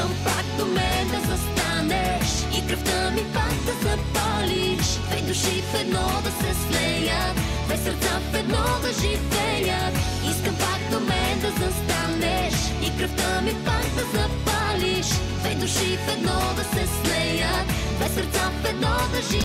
Искам пак до мен да застанеш и кръвта ми пак да запалиш. Две души в едно да се слеят, две сърца в едно да живеят. Искам пак до мен да застанеш и кръвта ми пак да запалиш. Две души в едно да се слеят, две сърца в едно да живеят.